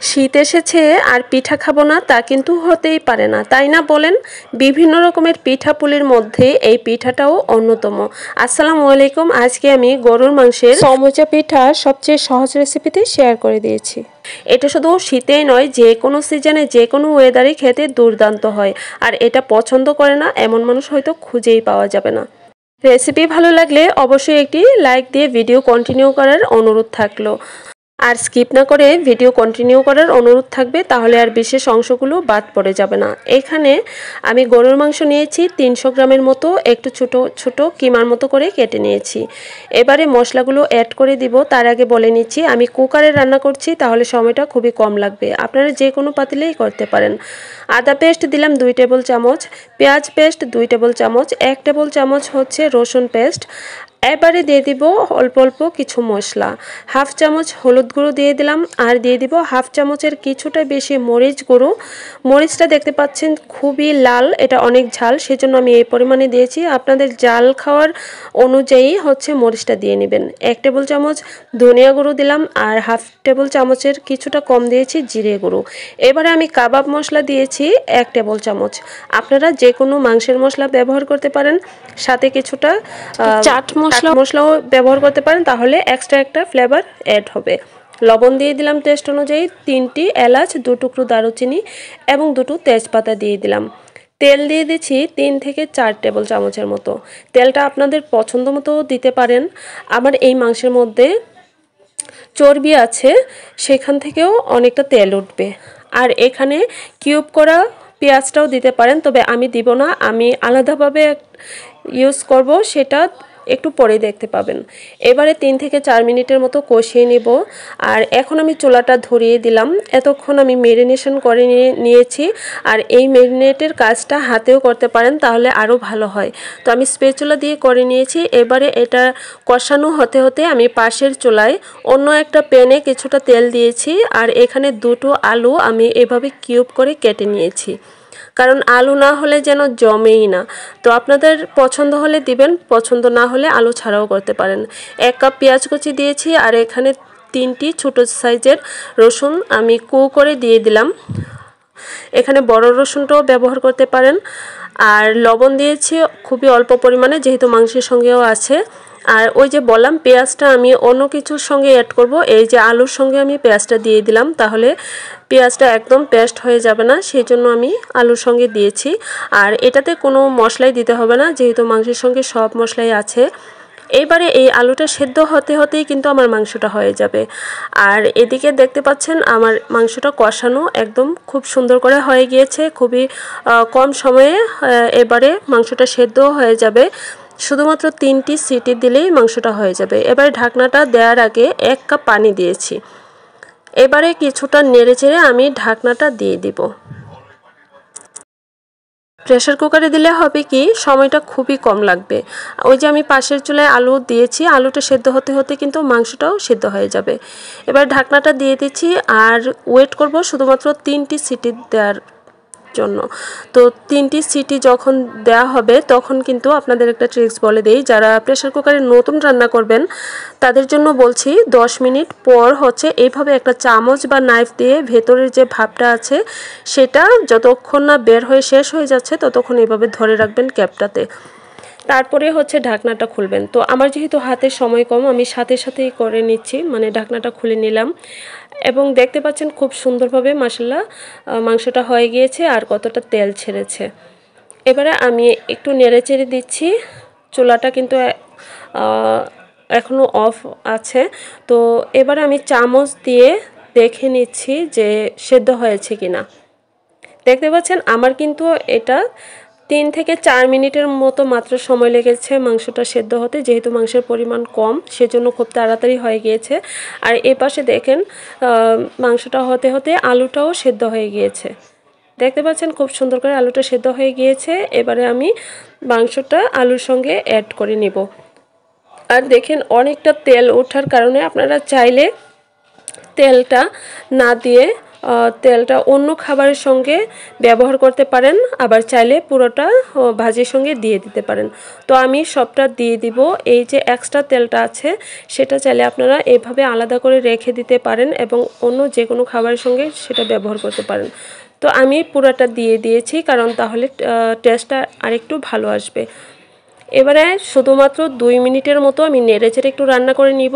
শীত এসেছে আর পিঠা খাবো না তা কিন্তু হতেই পারে না, তাই না বলেন? বিভিন্ন রকমের পিঠাপুলির মধ্যে এই পিঠাটাও অন্যতম। আসসালামু আলাইকুম। আজকে আমি গরুর মাংসের সমুচা পিঠা সবচেয়ে সহজ রেসিপিতে শেয়ার করে দিয়েছি। এটা শুধু শীতেই নয়, যে কোনো সিজনে যে কোনো ওয়েদারে খেতে দুর্দান্ত হয়। আর এটা পছন্দ করে না এমন মানুষ হয়তো খুঁজেই পাওয়া যাবে না। রেসিপি ভালো লাগলে অবশ্যই একটি লাইক দিয়ে ভিডিও কন্টিনিউ করার অনুরোধ থাকলো। আর স্কিপ না করে ভিডিও কন্টিনিউ করার অনুরোধ থাকবে, তাহলে আর বিশেষ অংশগুলো বাদ পড়ে যাবে না। এখানে আমি গরুর মাংস নিয়েছি 300 গ্রামের মতো, একটু ছোট ছোট কিমার মতো করে কেটে নিয়েছি। এবারে মশলাগুলো অ্যাড করে দিব। তার আগে বলে নিচ্ছি আমি কুকারে রান্না করছি, তাহলে সময়টা খুবই কম লাগবে। আপনারা যে কোনো পাতিলেই করতে পারেন। আদা পেস্ট দিলাম 2 টেবিল চামচ, পেঁয়াজ পেস্ট 2 টেবিল চামচ, 1 টেবিল চামচ হচ্ছে রসুন পেস্ট। এবারে দিয়ে দিব অল্প অল্প কিছু মশলা। হাফ চামচ হলুদ গুঁড়ো দিয়ে দিলাম, আর দিয়ে দিব হাফ চামচের কিছুটা বেশি মরিচ গুঁড়ো। মরিচটা দেখতে পাচ্ছেন খুবই লাল, এটা অনেক ঝাল, সেজন্য আমি এই পরিমাণে দিয়েছি। আপনাদের জাল খাওয়ার অনুযায়ী হচ্ছে মরিচটা দিয়ে নেবেন। 1 টেবিল চামচ ধনিয়া গুঁড়ো দিলাম, আর হাফ টেবিল চামচের কিছুটা কম দিয়েছি জিরে গুঁড়ো। এবারে আমি কাবাব মশলা দিয়েছি 1 টেবিল চামচ। আপনারা যে কোনো মাংসের মশলা ব্যবহার করতে পারেন, সাথে কিছুটা চাট মশলাও ব্যবহার করতে পারেন, তাহলে এক্সট্রা একটা ফ্লেভার অ্যাড হবে। লবণ দিয়ে দিলাম টেস্ট অনুযায়ী, 3টি এলাচ, 2 টুকরো দারুচিনি এবং 2টো তেজপাতা দিয়ে দিলাম। তেল দিয়ে দিচ্ছি 3 থেকে 4 টেবিল চামচের মতো। তেলটা আপনাদের পছন্দ মতো দিতে পারেন। আমার এই মাংসের মধ্যে চর্বি আছে, সেখান থেকেও অনেকটা তেল উঠবে। আর এখানে কিউব করা পেঁয়াজটাও দিতে পারেন, তবে আমি দিব না, আমি আলাদাভাবে ইউজ করব, সেটা একটু পরে দেখতে পাবেন। এবারে 3 থেকে 4 মিনিটের মতো কষিয়ে নেব। আর এখন আমি চুলাটা ধরিয়ে দিলাম। এতক্ষণ আমি ম্যারিনেশন করে নিয়েছি, আর এই ম্যারিনেটের কাজটা হাতেও করতে পারেন, তাহলে আরও ভালো হয়। তো আমি স্প্যাচুলা দিয়ে করে নিয়েছি। এবারে এটা কষানো হতে হতে আমি পাশের চুলায় অন্য একটা প্যানে কিছুটা তেল দিয়েছি, আর এখানে 2টো আলু আমি এভাবে কিউব করে কেটে নিয়েছি, কারণ আলু না হলে যেন জমেই না। তো আপনাদের পছন্দ হলে দিবেন, পছন্দ না হলে আলু ছাড়াও করতে পারেন। 1 কাপ পেঁয়াজ কুচি দিয়েছি, আর এখানে 3টি ছোট সাইজের রসুন আমি করে দিয়ে দিলাম। এখানে বড় রসুনটাও ব্যবহার করতে পারেন। আর লবণ দিয়েছি খুবই অল্প পরিমাণে, যেহেতু মাংসের সঙ্গেও আছে। আর ওই যে বললাম পেঁয়াজটা আমি অন্য কিছুর সঙ্গে অ্যাড করব, এই যে আলুর সঙ্গে আমি পেঁয়াজটা দিয়ে দিলাম, তাহলে পেঁয়াজটা একদম পেস্ট হয়ে যাবে না, সেই জন্য আমি আলুর সঙ্গে দিয়েছি। আর এটাতে কোনো মশলাই দিতে হবে না, যেহেতু মাংসের সঙ্গে সব মশলাই আছে। এইবারে এই আলুটা সেদ্ধ হতে হতেই কিন্তু আমার মাংসটা হয়ে যাবে। আর এদিকে দেখতে পাচ্ছেন আমার মাংসটা কষানো একদম খুব সুন্দর করে হয়ে গিয়েছে, খুবই কম সময়ে এবারে মাংসটা সেদ্ধও হয়ে যাবে। শুধুমাত্র 3টি সিটি দিলেই মাংসটা হয়ে যাবে। এবারে ঢাকনাটা দেওয়ার আগে 1 কাপ পানি দিয়েছি। এবারে কিছুটা নেড়েচেড়ে আমি ঢাকনাটা দিয়ে দিব। প্রেসার কুকারে দিলে হবে কি, সময়টা খুবই কম লাগবে। ওই যে আমি পাশের চুলায় আলু দিয়েছি, আলুটা সেদ্ধ হতে হতে কিন্তু মাংসটাও সেদ্ধ হয়ে যাবে। এবার ঢাকনাটা দিয়ে দিচ্ছি, আর ওয়েট করব শুধুমাত্র 3টি সিটি দেওয়ার জন্য। তো 3টি সিটি যখন দেওয়া হবে, তখন কিন্তু আপনাদের একটা ট্রিক্স বলে দেই, যারা প্রেসার কুকারে নতুন রান্না করবেন তাদের জন্য বলছি, 10 মিনিট পর হচ্ছে এইভাবে একটা চামচ বা নাইফ দিয়ে ভেতরের যে ভাবটা আছে সেটা যতক্ষণ না বের হয়ে শেষ হয়ে যাচ্ছে ততক্ষণ এইভাবে ধরে রাখবেন ক্যাপটাতে, তারপরে হচ্ছে ঢাকনাটা খুলবেন। তো আমার যেহেতু হাতে সময় কম, আমি সাথে সাথেই করে নিচ্ছি, মানে ঢাকনাটা খুলে নিলাম। এবং দেখতে পাচ্ছেন খুব সুন্দরভাবে মাশাআল্লাহ মাংসটা হয়ে গিয়েছে, আর কতটা তেল ছেড়েছে। এবারে আমি একটু নেড়েচেড়ে দিচ্ছি। চুলাটা কিন্তু এখনও অফ আছে। তো এবারে আমি চামচ দিয়ে দেখে নিচ্ছি যে সেদ্ধ হয়েছে কিনা। দেখতে পাচ্ছেন আমার কিন্তু এটা 3 থেকে 4 মিনিটের মতো মাত্র সময় লেগেছে মাংসটা সেদ্ধ হতে, যেহেতু মাংসের পরিমাণ কম সেজন্য খুব তাড়াতাড়ি হয়ে গিয়েছে। আর এই পাশে দেখেন মাংসটা হতে হতে আলুটাও সেদ্ধ হয়ে গিয়েছে। দেখতে পাচ্ছেন খুব সুন্দর করে আলুটা সেদ্ধ হয়ে গিয়েছে। এবারে আমি মাংসটা আলুর সঙ্গে অ্যাড করে নেব। আর দেখেন অনেকটা তেল ওঠার কারণে আপনারা চাইলে তেলটা না দিয়ে তেলটা অন্য খাবারের সঙ্গে ব্যবহার করতে পারেন, আবার চাইলে পুরোটা ভাজির সঙ্গে দিয়ে দিতে পারেন। তো আমি সবটা দিয়ে দিব। এই যে এক্সট্রা তেলটা আছে সেটা চাইলে আপনারা এভাবে আলাদা করে রেখে দিতে পারেন এবং অন্য যে কোনো খাবারের সঙ্গে সেটা ব্যবহার করতে পারেন। তো আমি পুরোটা দিয়ে দিয়েছি, কারণ তাহলে টেস্টটা আরেকটু ভালো আসবে। এবারে শুধুমাত্র 2 মিনিটের মতো আমি নেড়েচেড়ে একটু রান্না করে নিব।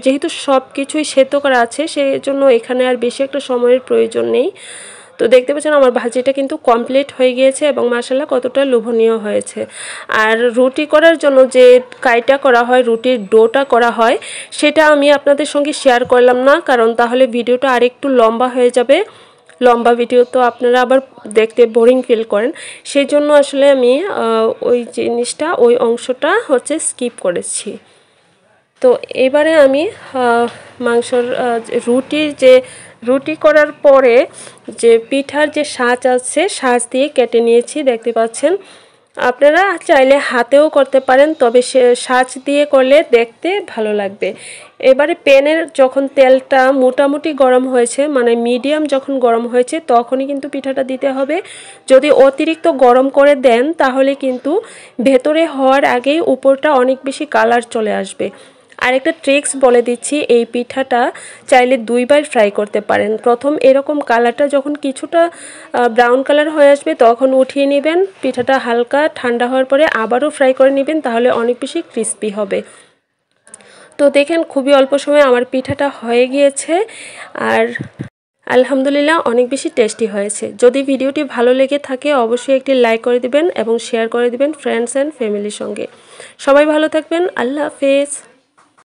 যেহেতু সব কিছুই সেদ্ধ করা আছে, সেই জন্য এখানে আর বেশি একটা সময়ের প্রয়োজন নেই। তো দেখতে পাচ্ছেন আমার ভাজিটা কিন্তু কমপ্লিট হয়ে গিয়েছে এবং মাশাআল্লাহ কতটা লোভনীয় হয়েছে। আর রুটি করার জন্য যে কাইটা করা হয়, রুটির ডোটা করা হয়, সেটা আমি আপনাদের সঙ্গে শেয়ার করলাম না, কারণ তাহলে ভিডিওটা আরেকটু লম্বা হয়ে যাবে। লম্বা ভিডিও তো আপনারা আবার দেখতে বোরিং ফিল করেন, সেই জন্য আসলে আমি ওই অংশটা স্কিপ করেছি। তো এবারে আমি মাংসর রুটি করার পরে যে পিঠার যে সাজ আছে, সাজ দিয়ে কেটে নিয়েছি, দেখতে পাচ্ছেন। আপনারা চাইলে হাতেও করতে পারেন, তবে সাজ দিয়ে করলে দেখতে ভালো লাগবে। এবারে প্যানের যখন তেলটা মোটামুটি গরম হয়েছে, মানে মিডিয়াম যখন গরম হয়েছে, তখনই কিন্তু পিঠাটা দিতে হবে। যদি অতিরিক্ত গরম করে দেন তাহলে কিন্তু ভেতরে হওয়ার আগেই উপরটা অনেক বেশি কালার চলে আসবে। আরেকটা ট্রিক্স বলে দিচ্ছি, এই পিঠাটা চাইলে 2 বার ফ্রাই করতে পারেন। প্রথম এরকম কালারটা যখন কিছুটা ব্রাউন কালার হয়ে আসবে তখন উঠিয়ে নেবেন। পিঠাটা হালকা ঠান্ডা হওয়ার পরে আবারও ফ্রাই করে নেবেন, তাহলে অনেক বেশি ক্রিস্পি হবে। তো দেখেন খুবই অল্প সময়ে আমার পিঠাটা হয়ে গিয়েছে, আর আলহামদুলিল্লাহ অনেক বেশি টেস্টি হয়েছে। যদি ভিডিওটি ভালো লেগে থাকে অবশ্যই একটি লাইক করে দিবেন এবং শেয়ার করে দিবেন ফ্রেন্ডস অ্যান্ড ফ্যামিলির সঙ্গে। সবাই ভালো থাকবেন। আল্লাহ হাফেজ।